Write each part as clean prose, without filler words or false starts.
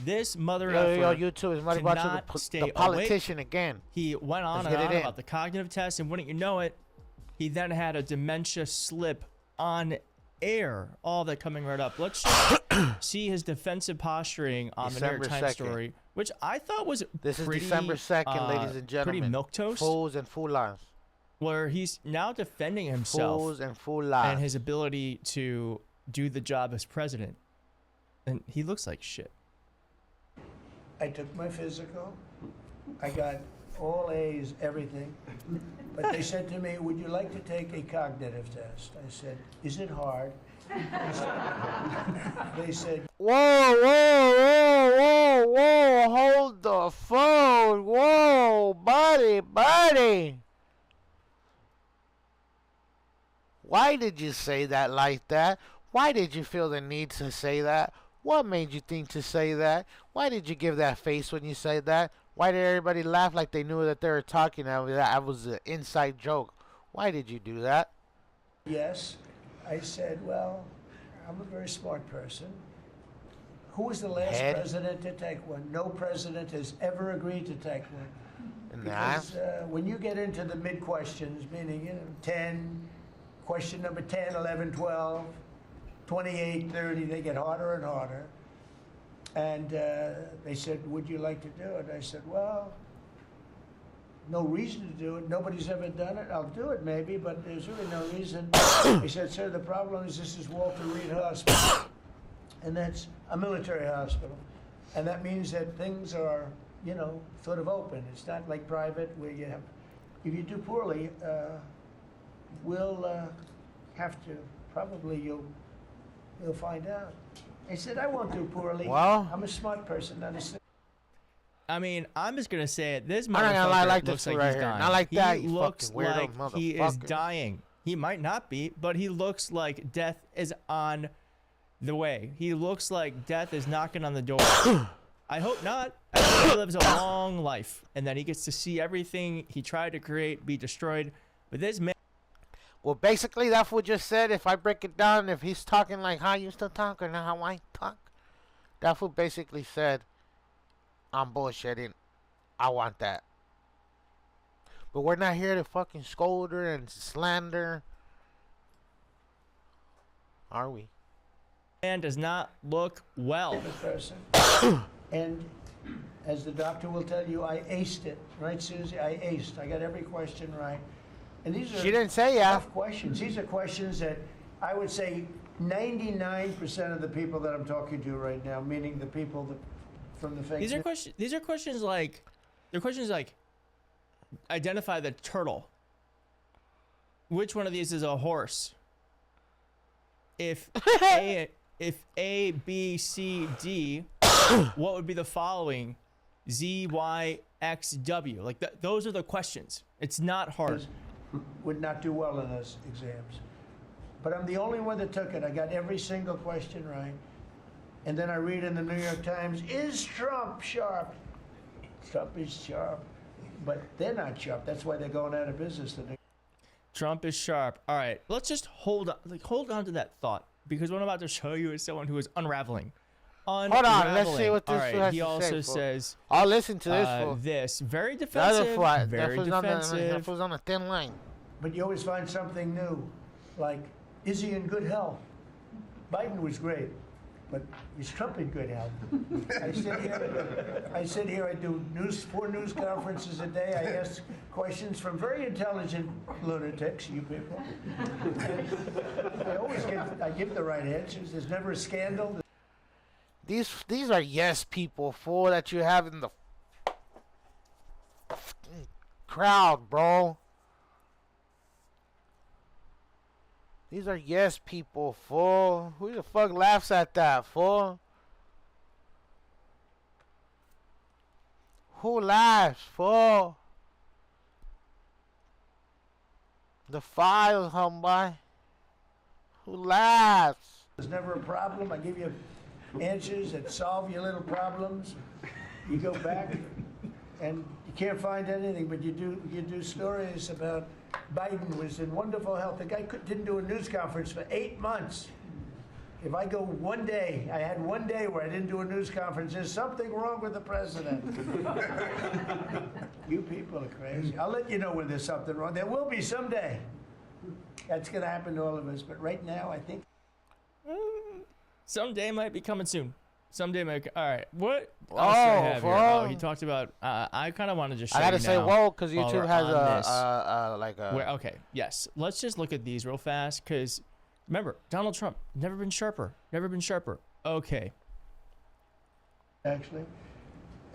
This mother YouTube is cannot the politician awake. Again. He went on and on about the cognitive test, and wouldn't you know it, he then had a dementia slip on air. All that coming right up. Let's just see his defensive posturing on the New York Times story, which I thought was this is December 2nd, ladies and gentlemen. Pretty milquetoast. Fools and foolars. Where he's now defending himself Fools and foolars. And his ability to do the job as president. And he looks like shit. I took my physical. I got all A's, everything. But they said to me, would you like to take a cognitive test? I said, is it hard? They said, whoa, hold the phone. Whoa, buddy. Why did you say that like that? Why did you feel the need to say that? What made you think to say that? Why did you give that face when you said that? Why did everybody laugh like they knew that they were talking? That was an inside joke. Why did you do that? Yes. I said, well, I'm a very smart person. Who was the last president to take one? No president has ever agreed to take one. Because when you get into the mid-questions, meaning 10, question number 10, 11, 12, 28, 30, they get harder and harder. And they said, would you like to do it? I said, well, no reason to do it. Nobody's ever done it. I'll do it maybe, but there's really no reason. He said, sir, the problem is this is Walter Reed Hospital. And that's a military hospital. And that means that things are, sort of open. It's not like private where you have, if you do poorly, we'll have to, probably you'll find out. He said, I won't do poorly. Well, I'm a smart person. I mean, I'm just going to say it. This motherfucker looks like he's dying. Not like that, he looks like he is dying. He might not be, but he looks like death is on the way. He looks like death is knocking on the door. I hope not. I hope he lives a long life and that he gets to see everything he tried to create be destroyed. But this man... Well, basically, that's what just said. If I break it down, if he's talking like how I used to talk or not how I talk, that's what basically said. I'm bullshitting. I want that. But we're not here to fucking scold her and slander. Are we? Man does not look well. And as the doctor will tell you, I aced it. Right, Susie? I aced. I got every question right. And these are she didn't say tough questions. These are questions that I would say 99% of the people that I'm talking to right now, meaning the people that from the fake. These are questions like, identify the turtle. Which one of these is a horse? If A, B, C, D, what would be the following? Z, Y, X, W. Like those are the questions. It's not hard. Would not do well in those exams. But I'm the only one that took it. I got every single question right. And then I read in the New York Times, is Trump sharp? Trump is sharp. But they're not sharp. That's why they're going out of business today. Trump is sharp. All right, let's just hold on to that thought. Because what I'm about to show you is someone who is unraveling. Hold on, let's see what this has he to also say, says, I'll listen to this. This very defensive, very defensive. That was on a thin line. But you always find something new, like, is he in good health? Biden was great, but is Trump in good health? I sit here. I do 4 news conferences a day. I ask questions from very intelligent lunatics, you people. I give the right answers. There's never a scandal. These are yes people, fool, that you have in the crowd, bro. These are yes people, fool. Who the fuck laughs at that, fool? Who laughs, fool? The files, homeboy. Who laughs? There's never a problem. I give you answers that solve your little problems. You go back and you can't find anything, but you do stories about Biden was in wonderful health. The guy didn't do a news conference for 8 months. If I go one day, I had one day where I didn't do a news conference, there's something wrong with the president. You people are crazy. I'll let you know when there's something wrong. There will be someday. That's going to happen to all of us. But right now, I think. Someday might be coming soon. Someday might. All right. What else do I have here? Oh, he talked about. I kind of want to just show I gotta you say, now whoa, because YouTube has like a. Okay. Yes. Let's just look at these real fast, because remember, Donald Trump never been sharper. Never been sharper. Okay. Actually.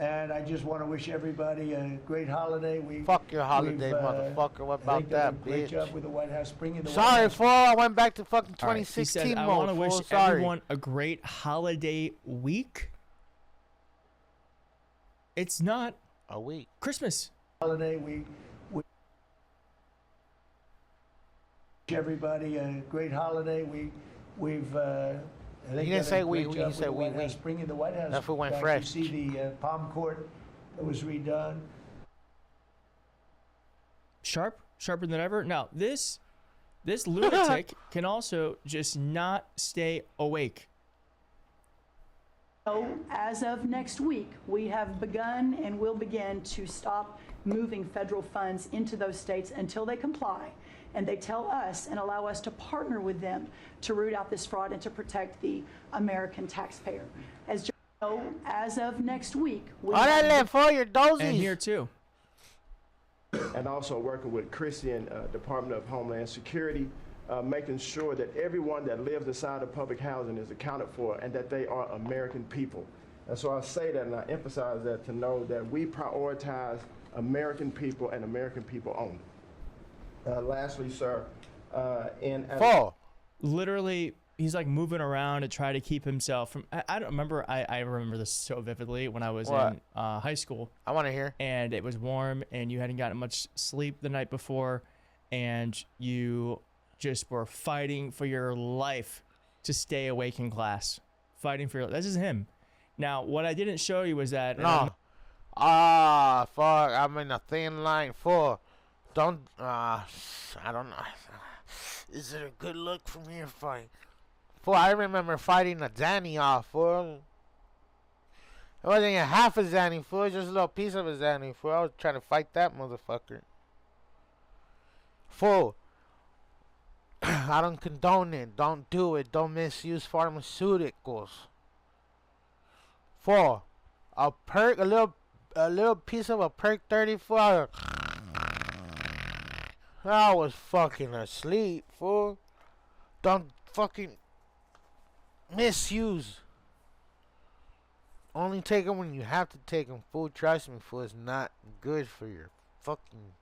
And I just want to wish everybody a great holiday. Fuck your holiday, motherfucker. What about that, bitch? Great job with the White House, bringing the Sorry, White House. fool. I went back to fucking 2016 He said, I mode. want to wish everyone a great holiday week. It's not a week. Christmas. Holiday week. Wish everybody a great holiday. He didn't say we. He said we. Bringing the White House. That fool went fresh. You see the Palm Court that was redone. Sharper than ever. Now this lunatic can also just not stay awake. So as of next week, we have begun and will begin to stop moving federal funds into those states until they comply and they tell us and allow us to partner with them to root out this fraud and to protect the American taxpayer. As you know, as of next week, we and here too. And also working with Christian Department of Homeland Security, making sure that everyone that lives inside of public housing is accounted for and that they are American people. And so I say that and I emphasize that to know that we prioritize American people and American people only. Lastly, sir, literally, he's like moving around to try to keep himself from. I don't remember. I remember this so vividly when I was in high school. I want to hear. And it was warm, and you hadn't gotten much sleep the night before, and you just were fighting for your life to stay awake in class. Fighting for your. This is him. Now, what I didn't show you was that. No. Fuck. I'm in a thin line. Full. Don't. I don't know. Is it a good look for me to fight? Fool, I remember fighting a Zanny off, fool. It wasn't even half a Zanny, fool. Just a little piece of a Zanny, fool. I was trying to fight that motherfucker. Fool. I don't condone it. Don't do it. Don't misuse pharmaceuticals. Fool. A little piece of a perk 34. I was fucking asleep, fool. Don't fucking misuse. Only take them when you have to take them, fool. Trust me, fool. It's not good for your fucking.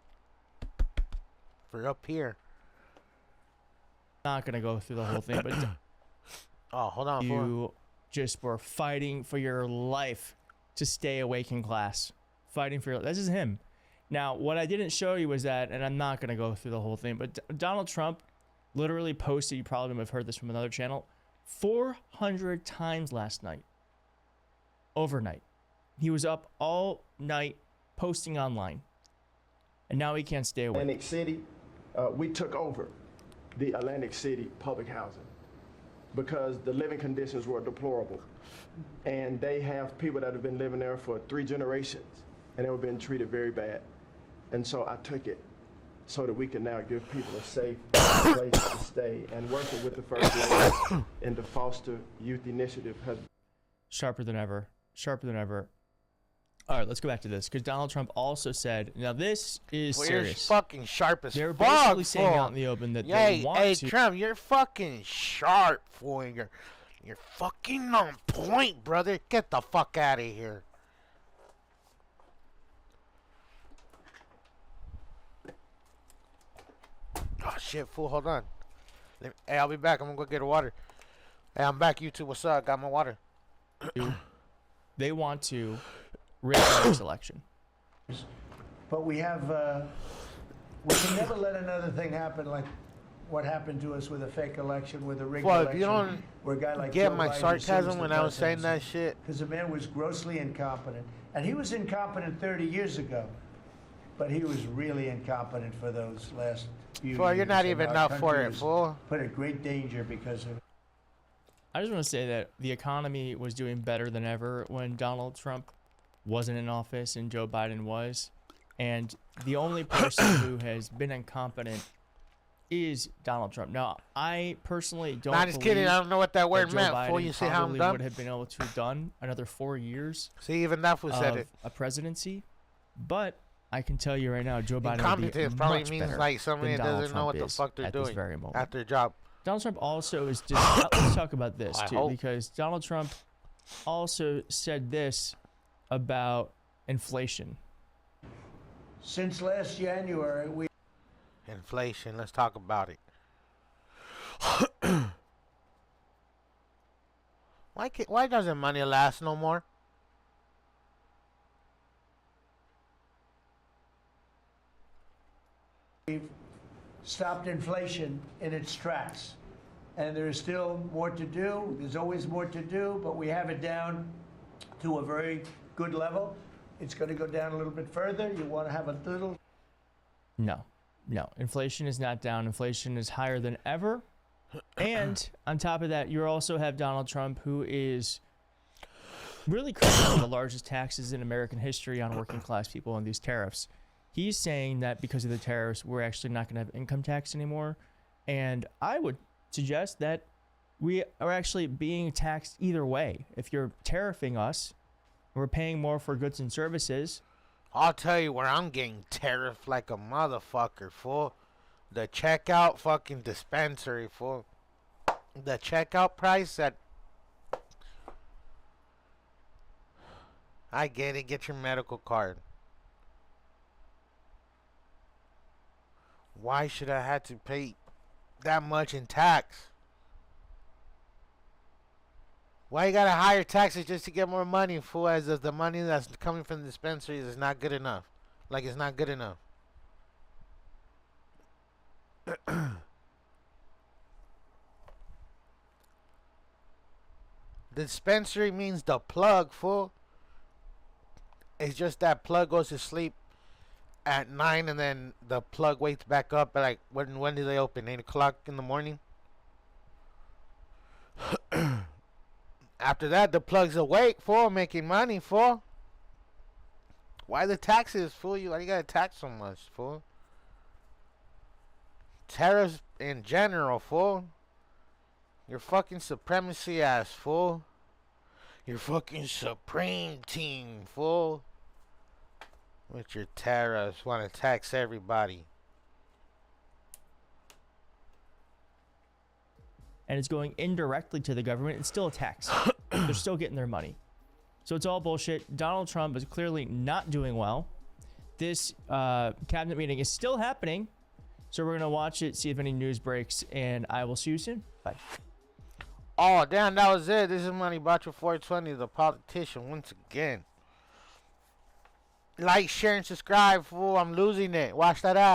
For up here. Not gonna go through the whole thing, but oh, hold on, you fool. Just were fighting for your life to stay awake in class. Fighting for your. This is him. Now, what I didn't show you was that, and I'm not going to go through the whole thing, but Donald Trump literally posted, you probably have heard this from another channel, 400 times last night. Overnight. He was up all night posting online. And now he can't stay awake. Atlantic City, we took over the Atlantic City public housing because the living conditions were deplorable. And they have people that have been living there for 3 generations, and they were being treated very bad. And so I took it so that we can now give people a safe place to stay. And working with the First Lady in the Foster Youth Initiative has sharper than ever. Sharper than ever. All right, let's go back to this, because Donald Trump also said, now this is serious. You're fucking sharp as They're fuck, basically saying out in the open that they want to. Hey, Trump, you're fucking sharp, fool. You're fucking on point, brother. Get the fuck out of here. Oh, shit, fool. Hold on. Hey, I'll be back. I'm going to go get a water. Hey, I'm back. YouTube, what's up? Got my water. They want to rig the next election. But we have, we can never let another thing happen like what happened to us with a fake election, with a rigged election. If you don't where a guy like get Joe my Biden sarcasm when I was saying that shit. Because the man was grossly incompetent. And he was incompetent 30 years ago. But he was really incompetent for those last few years. Fool, you're not even up for it, fool. Put in great danger because of I just want to say that the economy was doing better than ever when Donald Trump wasn't in office and Joe Biden was. And the only person who has been incompetent is Donald Trump. Now, I personally don't Nah, just kidding. I don't know what that word Joe meant. Biden Before you see how I'm probably done. would have been able to have done another 4 years See, even that fool said of it. a presidency. But I can tell you right now, Joe Biden would be Incompetence probably much means better like somebody than that Donald doesn't know Trump what the is fuck they're at this doing very moment. at their job. Donald Trump also is just. Let's talk about this I too, hope. because Donald Trump also said this about inflation. Since last January, we Inflation. Let's talk about it. Why doesn't money last no more? stopped inflation in its tracks. And there is still more to do. There's always more to do, but we have it down to a very good level. It's going to go down a little bit further. You want to have a little. No. Inflation is not down. Inflation is higher than ever. And on top of that, you also have Donald Trump, who is really critical of the largest taxes in American history on working class people and these tariffs. He's saying that because of the tariffs, we're actually not going to have income tax anymore. And I would suggest that we are actually being taxed either way. If you're tariffing us, we're paying more for goods and services. I'll tell you where I'm getting tariffed like a motherfucker, fool. The checkout fucking dispensary, fool. The checkout price at... I get it. Get your medical card. Why should I have to pay that much in tax? Why you gotta higher taxes just to get more money, fool? As if the money that's coming from the dispensaries is not good enough. Like it's not good enough. The dispensary means the plug, fool. It's just that plug goes to sleep at 9 and then the plug wakes back up at like, when do they open? 8 o'clock in the morning? After that, the plug's awake, fool, making money, fool. Why the taxes, fool? Why you gotta tax so much, fool? Tariffs in general, fool. Your fucking supremacy ass, fool. Your fucking supreme team, fool. With your tariffs, want to tax everybody. And it's going indirectly to the government. It's still a tax. They're still getting their money. So it's all bullshit. Donald Trump is clearly not doing well. This cabinet meeting is still happening. So we're going to watch it, see if any news breaks, and I will see you soon. Bye. Oh, damn, that was it. This is MARIBACHO420, the politician, once again. Like, share, and subscribe, fool. I'm losing it. Watch that out.